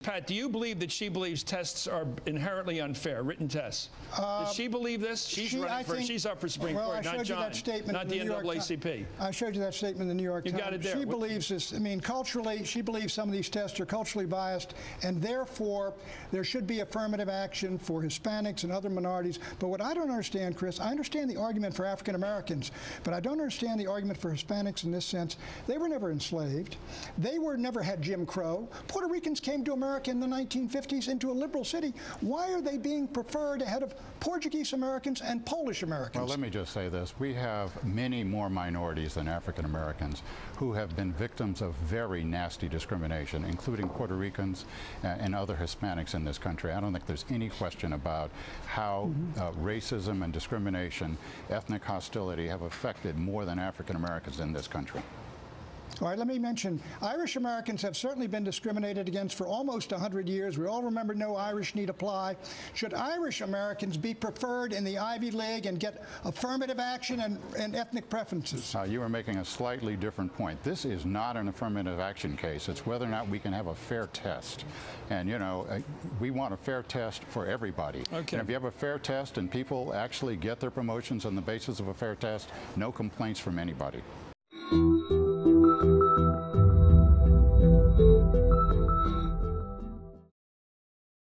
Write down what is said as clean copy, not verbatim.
Pat, do you believe that she believes tests are inherently unfair, written tests? Does she believe this? She's up for Supreme Court, not John, not the NAACP. I showed you that statement in the New York Times. You got it there. She believes this. I mean, culturally, she believes some of these tests are culturally biased, and therefore there should be affirmative action for Hispanics and other minorities. But what I don't understand, Chris, I understand the argument for African Americans, but I don't understand the argument for Hispanics in this sense. They were never enslaved. They never had Jim Crow. Puerto Ricans came to America in the 1950s into a liberal city. Why are they being preferred ahead of Portuguese Americans and Polish Americans? Well, let me just say this. We have many more minorities than African Americans who have been victims of very nasty discrimination, including Puerto Ricans and other Hispanics in this country. I don't think there's any question about how racism and discrimination, ethnic hostility have affected more than African Americans in this country. All right, let me mention, Irish Americans have certainly been discriminated against for almost 100 years. We all remember no Irish need apply. Should Irish Americans be preferred in the Ivy League and get affirmative action and ethnic preferences? You are making a slightly different point. This is not an affirmative action case. It's whether or not we can have a fair test. And, you know, we want a fair test for everybody. Okay. And if you have a fair test and people actually get their promotions on the basis of a fair test, no complaints from anybody.